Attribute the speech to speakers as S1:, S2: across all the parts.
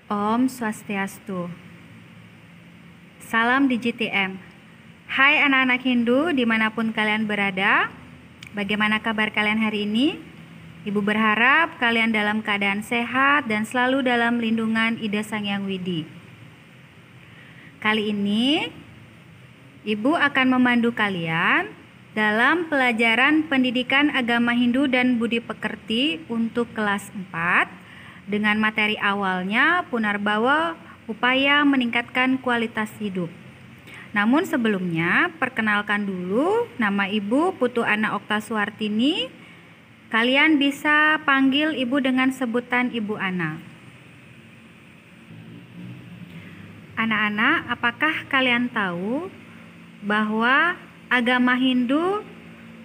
S1: Om Swastiastu. Salam di GTM. Hai anak-anak Hindu dimanapun kalian berada. Bagaimana kabar kalian hari ini? Ibu berharap kalian dalam keadaan sehat dan selalu dalam lindungan Ida Sang Hyang Widi. Kali ini Ibu akan memandu kalian dalam pelajaran pendidikan agama Hindu dan budi pekerti untuk kelas 4 dengan materi awalnya Punarbawa, upaya meningkatkan kualitas hidup. Namun sebelumnya perkenalkan dulu, nama Ibu Putu Ana Oktaswartini. Kalian bisa panggil Ibu dengan sebutan Ibu Ana. Anak-anak, apakah kalian tahu bahwa agama Hindu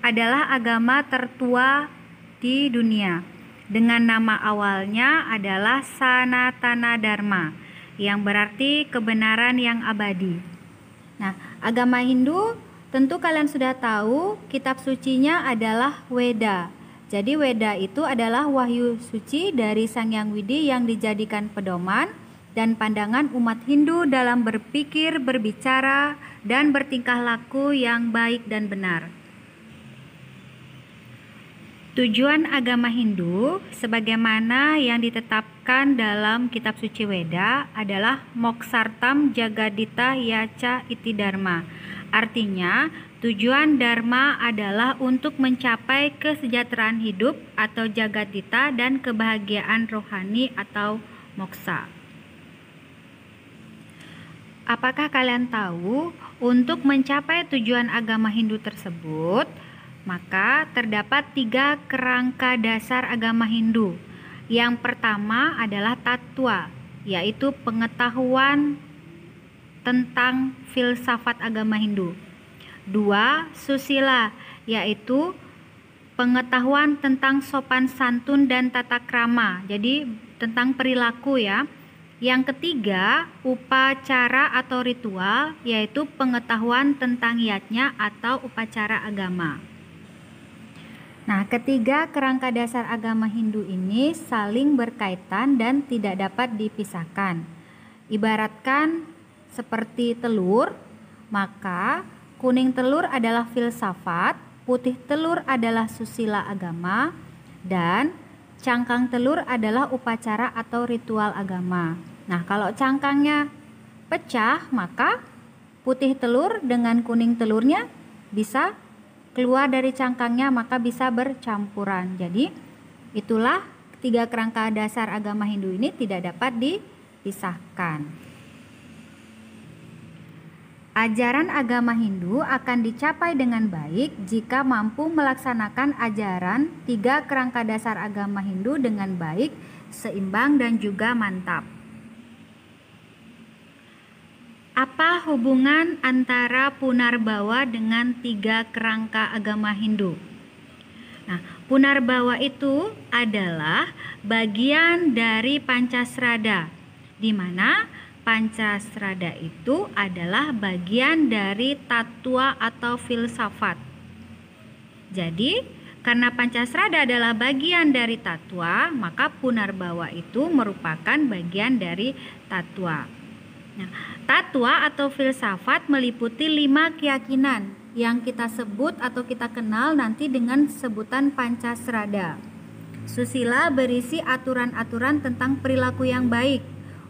S1: adalah agama tertua di dunia? Dengan nama awalnya adalah Sanatana Dharma, yang berarti kebenaran yang abadi. Nah, agama Hindu tentu kalian sudah tahu kitab sucinya adalah Weda. Jadi Weda itu adalah wahyu suci dari Sang Hyang Widi yang dijadikan pedoman dan pandangan umat Hindu dalam berpikir, berbicara, dan bertingkah laku yang baik dan benar. Tujuan agama Hindu sebagaimana yang ditetapkan dalam kitab suci Weda adalah Moksartam Jagadita Yacha Iti Dharma. Artinya, tujuan Dharma adalah untuk mencapai kesejahteraan hidup atau Jagadita dan kebahagiaan rohani atau moksa. Apakah kalian tahu untuk mencapai tujuan agama Hindu tersebut, maka terdapat 3 kerangka dasar agama Hindu. Yang pertama adalah tattwa, yaitu pengetahuan tentang filsafat agama Hindu. 2. Susila, yaitu pengetahuan tentang sopan santun dan tata krama, jadi tentang perilaku ya. Yang ketiga, upacara atau ritual, yaitu pengetahuan tentang yatnya atau upacara agama. Nah, ketiga kerangka dasar agama Hindu ini saling berkaitan dan tidak dapat dipisahkan. Ibaratkan seperti telur, maka kuning telur adalah filsafat, putih telur adalah susila agama, dan cangkang telur adalah upacara atau ritual agama. Nah, kalau cangkangnya pecah, maka putih telur dengan kuning telurnya bisa keluar dari cangkangnya, maka bisa bercampuran. Jadi itulah 3 kerangka dasar agama Hindu ini tidak dapat dipisahkan. Ajaran agama Hindu akan dicapai dengan baik jika mampu melaksanakan ajaran 3 kerangka dasar agama Hindu dengan baik, seimbang dan juga mantap. Apa hubungan antara Punarbawa dengan 3 kerangka agama Hindu? Nah, Punarbawa itu adalah bagian dari Pancasrada, di mana Pancasrada itu adalah bagian dari tattwa atau filsafat. Jadi, karena Pancasrada adalah bagian dari tattwa, maka Punarbawa itu merupakan bagian dari tattwa. Nah, tattwa atau filsafat meliputi 5 keyakinan yang kita sebut atau kita kenal nanti dengan sebutan Pancasrada. Susila berisi aturan-aturan tentang perilaku yang baik.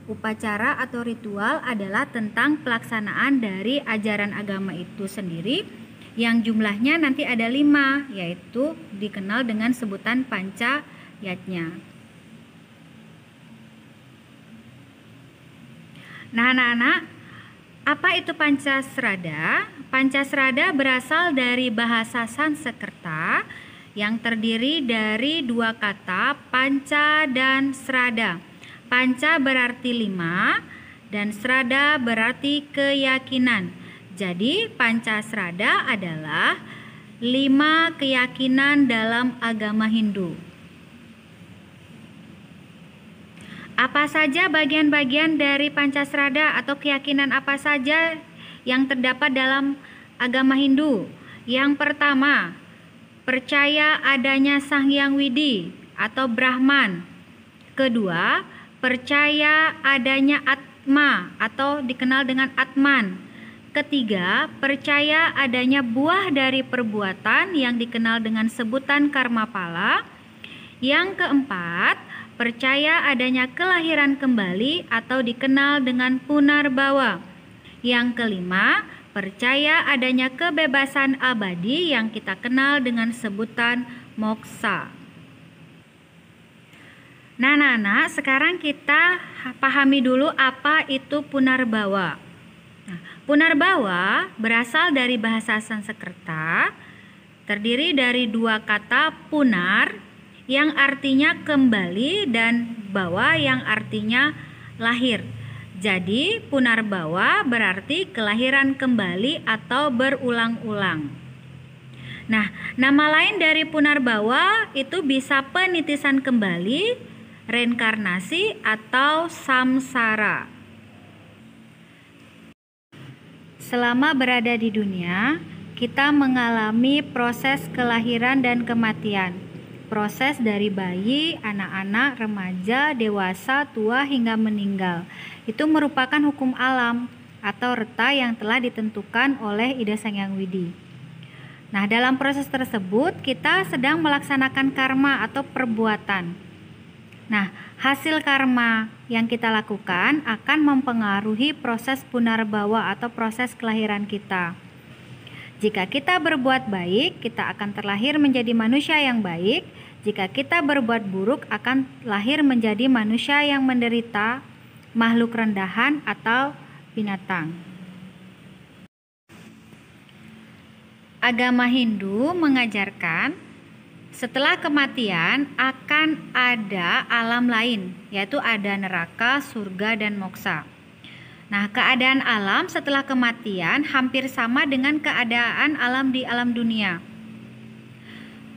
S1: Upacara atau ritual adalah tentang pelaksanaan dari ajaran agama itu sendiri, yang jumlahnya nanti ada 5, yaitu dikenal dengan sebutan Pancayatnya. Nah, anak-anak, apa itu Pancasrada? Pancasrada berasal dari bahasa Sanskerta yang terdiri dari 2 kata, panca dan srada. Panca berarti 5 dan srada berarti keyakinan. Jadi Pancasrada adalah 5 keyakinan dalam agama Hindu. Apa saja bagian-bagian dari Pancasrada atau keyakinan apa saja yang terdapat dalam agama Hindu? Yang pertama, percaya adanya Sang Hyang Widi atau Brahman. Kedua, percaya adanya Atma atau dikenal dengan Atman. Ketiga, percaya adanya buah dari perbuatan yang dikenal dengan sebutan karma pala. Yang keempat, percaya adanya kelahiran kembali atau dikenal dengan punarbawa. Yang kelima, percaya adanya kebebasan abadi yang kita kenal dengan sebutan moksa. Nah, anak-anak, sekarang kita pahami dulu apa itu punarbawa. Nah, punarbawa berasal dari bahasa Sanskerta, terdiri dari dua kata punar yang artinya kembali dan bawa yang artinya lahir. Jadi punarbawa berarti kelahiran kembali atau berulang-ulang. Nah, nama lain dari punarbawa itu bisa penitisan kembali, reinkarnasi, atau samsara. Selama berada di dunia, kita mengalami proses kelahiran dan kematian. Proses dari bayi, anak-anak, remaja, dewasa, tua hingga meninggal. Itu merupakan hukum alam atau reta yang telah ditentukan oleh Ida Sang Hyang Widi. Nah, dalam proses tersebut kita sedang melaksanakan karma atau perbuatan. Nah, hasil karma yang kita lakukan akan mempengaruhi proses punarbawa atau proses kelahiran kita. Jika kita berbuat baik, kita akan terlahir menjadi manusia yang baik. Jika kita berbuat buruk, akan lahir menjadi manusia yang menderita, makhluk rendahan, atau binatang. Agama Hindu mengajarkan setelah kematian akan ada alam lain, yaitu ada neraka, surga, dan moksa. Nah, keadaan alam setelah kematian hampir sama dengan keadaan alam di alam dunia.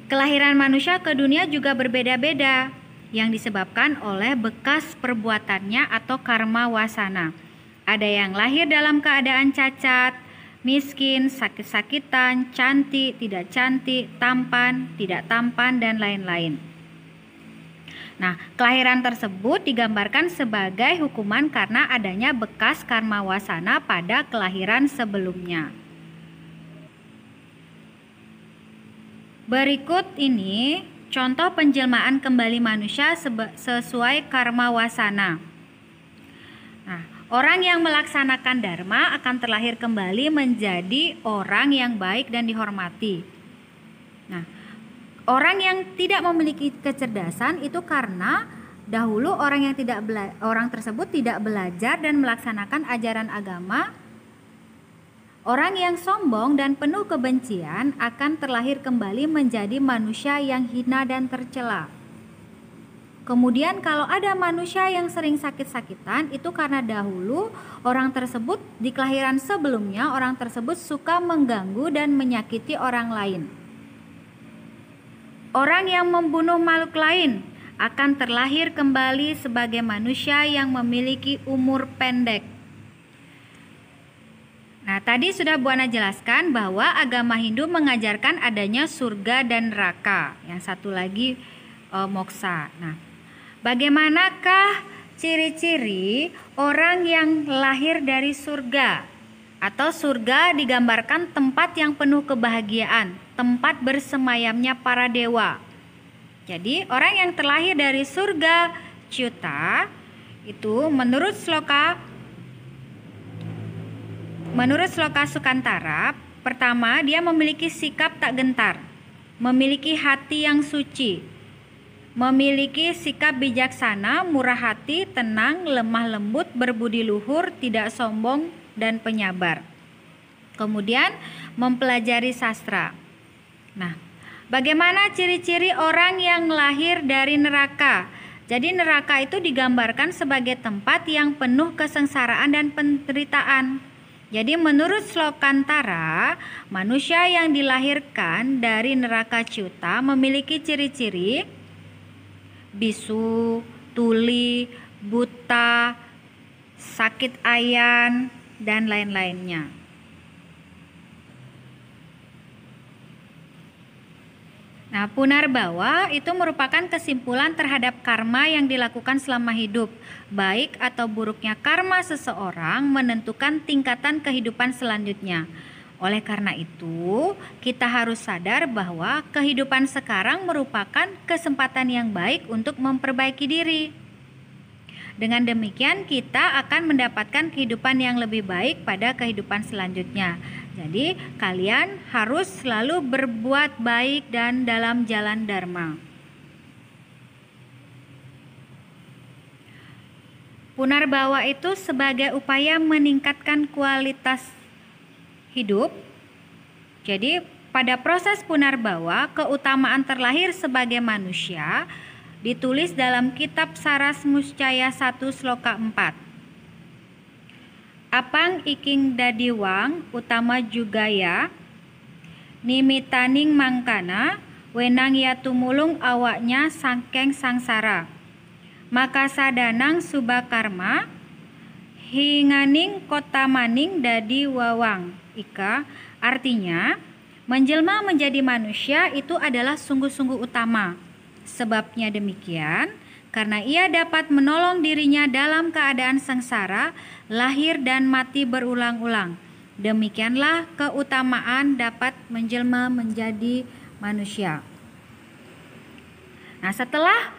S1: Kelahiran manusia ke dunia juga berbeda-beda yang disebabkan oleh bekas perbuatannya atau karma wasana. Ada yang lahir dalam keadaan cacat, miskin, sakit-sakitan, cantik, tidak cantik, tampan, tidak tampan, dan lain-lain. Nah, kelahiran tersebut digambarkan sebagai hukuman karena adanya bekas karma wasana pada kelahiran sebelumnya. Berikut ini contoh penjelmaan kembali manusia sesuai karma wasana. Nah, orang yang melaksanakan dharma akan terlahir kembali menjadi orang yang baik dan dihormati. Nah, orang yang tidak memiliki kecerdasan itu karena dahulu orang tersebut tidak belajar dan melaksanakan ajaran agama. Orang yang sombong dan penuh kebencian akan terlahir kembali menjadi manusia yang hina dan tercela. Kemudian kalau ada manusia yang sering sakit-sakitan, itu karena dahulu orang tersebut di kelahiran sebelumnya orang tersebut suka mengganggu dan menyakiti orang lain. Orang yang membunuh makhluk lain akan terlahir kembali sebagai manusia yang memiliki umur pendek. Nah, tadi sudah Bu Ana jelaskan bahwa agama Hindu mengajarkan adanya surga dan neraka. Yang satu lagi moksa. Nah, bagaimanakah ciri-ciri orang yang lahir dari surga? Atau surga digambarkan tempat yang penuh kebahagiaan, tempat bersemayamnya para dewa. Jadi, orang yang terlahir dari surga Cyuta itu menurut sloka Sukantara, pertama dia memiliki sikap tak gentar, memiliki hati yang suci, memiliki sikap bijaksana, murah hati, tenang, lemah lembut, berbudi luhur, tidak sombong, dan penyabar. Kemudian mempelajari sastra. Nah, bagaimana ciri-ciri orang yang lahir dari neraka? Jadi neraka itu digambarkan sebagai tempat yang penuh kesengsaraan dan penderitaan. Jadi menurut Slokantara, manusia yang dilahirkan dari neraka Cyuta memiliki ciri-ciri bisu, tuli, buta, sakit ayan, dan lain-lainnya. Nah, punarbawa itu merupakan kesimpulan terhadap karma yang dilakukan selama hidup. Baik atau buruknya karma seseorang menentukan tingkatan kehidupan selanjutnya. Oleh karena itu, kita harus sadar bahwa kehidupan sekarang merupakan kesempatan yang baik untuk memperbaiki diri. Dengan demikian, kita akan mendapatkan kehidupan yang lebih baik pada kehidupan selanjutnya. Jadi, kalian harus selalu berbuat baik dan dalam jalan dharma. Punarbawa itu sebagai upaya meningkatkan kualitas hidup. Jadi, pada proses punarbawa, keutamaan terlahir sebagai manusia ditulis dalam kitab Saras Muscaya 1 Sloka 4. Apang iking dadiwang utama jugaya nimitaning mangkana wenang ya tumulung awaknya sangkeng sangsara maka sadanang subakarma hinganing kota maning dadi wawang ika. Artinya, menjelma menjadi manusia itu adalah sungguh-sungguh utama. Sebabnya demikian, karena ia dapat menolong dirinya dalam keadaan sengsara, lahir dan mati berulang-ulang. Demikianlah keutamaan dapat menjelma menjadi manusia. Nah, setelah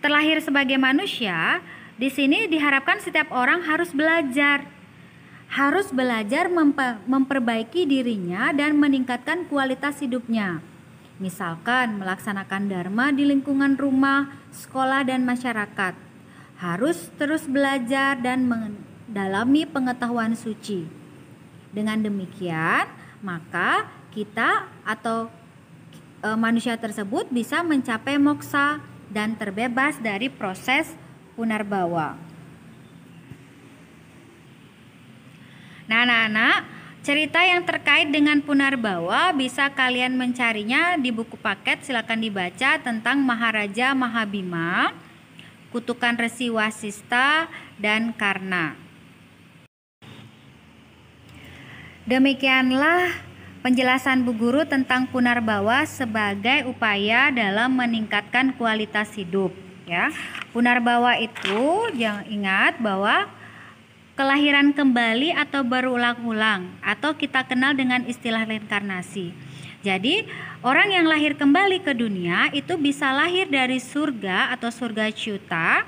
S1: terlahir sebagai manusia, di sini diharapkan setiap orang harus belajar memperbaiki dirinya dan meningkatkan kualitas hidupnya. Misalkan melaksanakan dharma di lingkungan rumah, sekolah, dan masyarakat. Harus terus belajar dan mendalami pengetahuan suci. Dengan demikian, maka kita atau manusia tersebut bisa mencapai moksa dan terbebas dari proses punarbawa. Nah, anak-anak, cerita yang terkait dengan punarbawa bisa kalian mencarinya di buku paket. Silakan dibaca tentang Maharaja Mahabima, Kutukan Resi Wasista, dan Karna. Demikianlah penjelasan Bu Guru tentang punarbawa sebagai upaya dalam meningkatkan kualitas hidup. Ya, punarbawa itu jangan ingat bahwa kelahiran kembali atau berulang-ulang, atau kita kenal dengan istilah reinkarnasi. Jadi, orang yang lahir kembali ke dunia itu bisa lahir dari surga atau surga Cyuta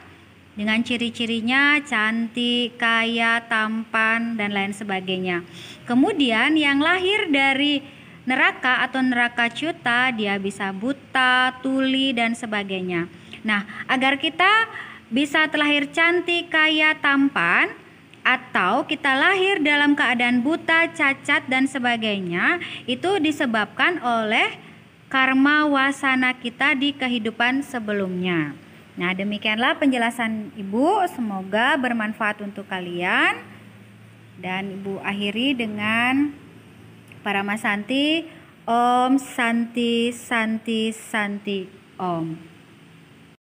S1: dengan ciri-cirinya cantik, kaya, tampan, dan lain sebagainya. Kemudian yang lahir dari neraka atau neraka Cyuta, dia bisa buta, tuli, dan sebagainya. Nah, agar kita bisa terlahir cantik, kaya, tampan, atau kita lahir dalam keadaan buta, cacat, dan sebagainya, itu disebabkan oleh karma wasana kita di kehidupan sebelumnya. Nah, demikianlah penjelasan Ibu, semoga bermanfaat untuk kalian. Dan Ibu akhiri dengan Paramasanti, Om Santi Santi Santi Om.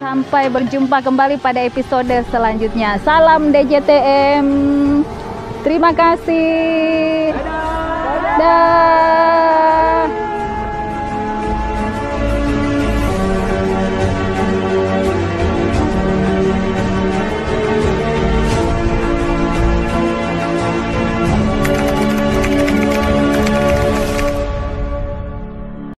S2: Sampai berjumpa kembali pada episode selanjutnya. Salam DJTM. Terima kasih. Dadah.